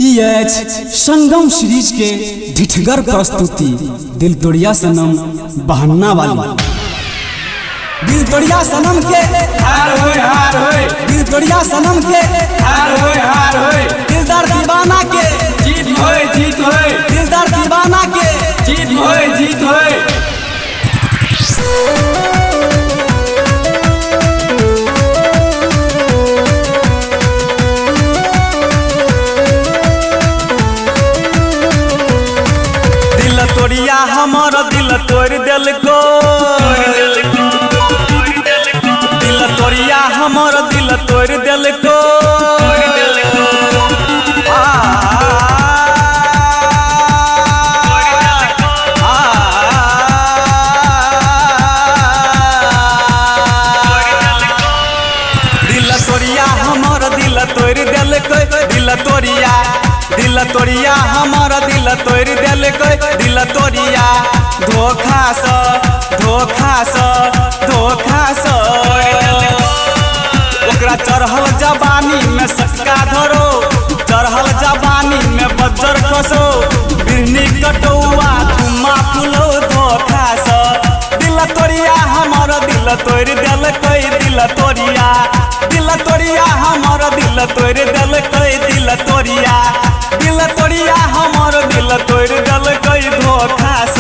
संगम series के ढिठगर प्रस्तुति दिल तोड़िया सनम बहन्ना वाली। दिल तोड़िया सनम के हार होए दिल तोड़िया सनम के हार होए दिलदार दीवाना के जीत होए दिलदार दीवाना के जीत होए तोड़िया हमारा दिल तोड़ दिल को दिल तोड़िया हमारा दिल तोड़ दिल को दिल तोड़िया हमारा दिल तोड़ दिल को दिल तोड़िया हमारा दिल तोड़ दिल को दिल तोड़िया धोखा स ओकरा चढ़ल जवानी में सटका धरो चढ़ल जवानी में बज्जर खसो बिरनी कटौआ धुमा फुलो धोखा स दिल तोड़िया हमारा दिल तोड़ दिल कोई दिल तोड़िया हमारा दिल तोड़ दिल कोई दिल तोड़िया हमारा दिल तोड़ दिल कोई धोखा स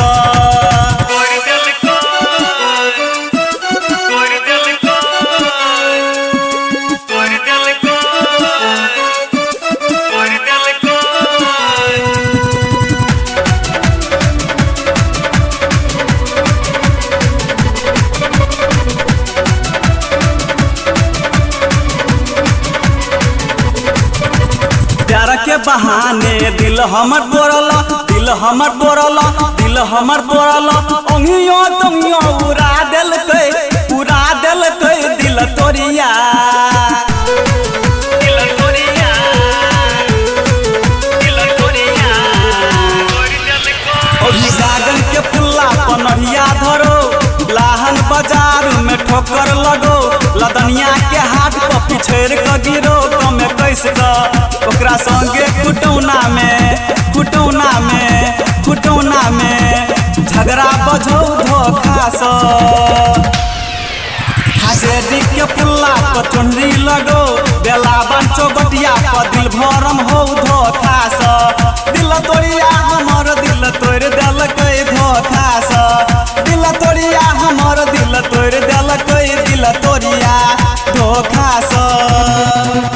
प्यार के बहाने दिल हमर तोड़ल ओंगियो तोंगियो उड़ा दिल दिल तोड़िया गार्डन के फुल्ला पनरिया धरो लाहन बाजार में ठोकर लगो लदनिया के हाथ पर पिछड़ के गिरो कमे कैस ओकरा संगे कुटौना में झगड़ा बझौ धोखा स हाजेदी के पुल्ला पर चुनरी लगो बेलावन चौबटिया पर दिल भरम हो धोखा स दिल तोड़िया हमर दिल तोड़ दिल कोई धोखा स दिल तोड़िया हमर दिल तोड़ दिल कोई दिल तोड़िया धोखा स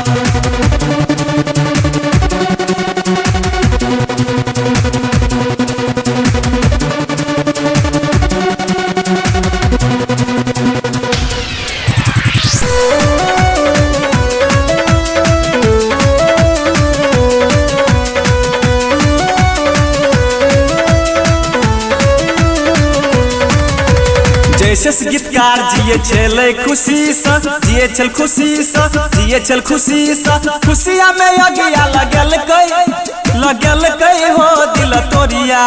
जैसे गीतकार जिए छल खुशी स खुशिया में अगिया लगल कई हो दिल तोड़िया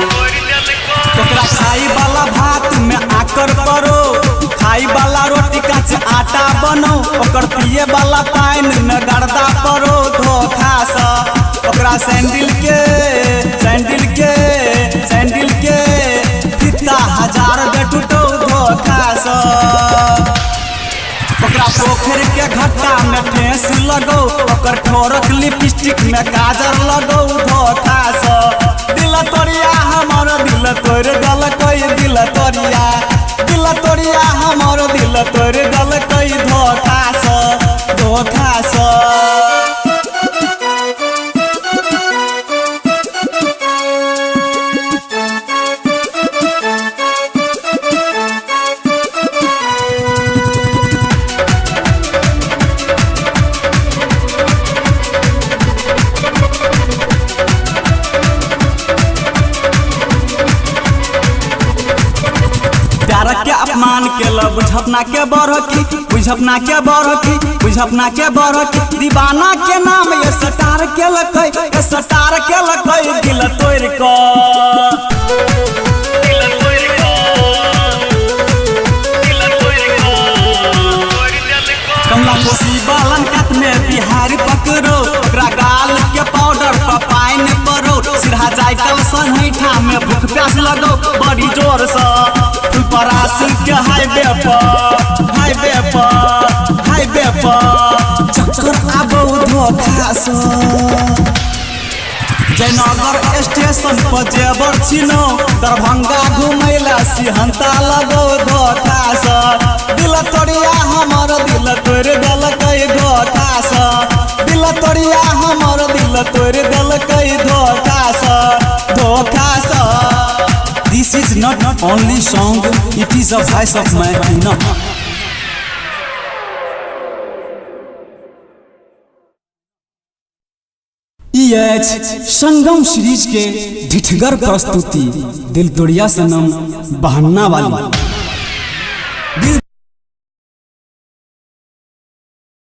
ओकरा खाई वाला भात में आकर परो खाई वाला रोटी काच आटा बनो ओकर पिए वाला पानी में गर्दा परो धोखा स ओकरा सैंडल के फीता हजार दे टूटो धोखा स ओकरा पोखर के घट्टा में ठेस लगो ओकर ठोरक लिपस्टिक में काजर लगो धोखा स दिल तोड़िया हमर दिल तोड़ दिल कोई दिल तोड़िया हमर दिल तोड़ दिल कोई धोखा स के अपमान केल बुझपना के बरकी दीवाना के नाम ये सटार केल दिल तोड़ लगो बड़ी जोर से फुलपरासी के हाईवे पर चक्कर आबो धोखा से जयनगर स्टेशन पर जेबर छिनो दरभंगा घुमैला सिहंता लगो धोखा से दिल तोड़िया हमर दिल तोड़ देलकै धोखा से दिल तोड़िया हमर दिल तोड़ देलकै धोखा से This is not only song, it is a voice of my inner. Sangam series के ढिठगर प्रस्तुति दिल तोड़िया सनम बहन्ना वाली।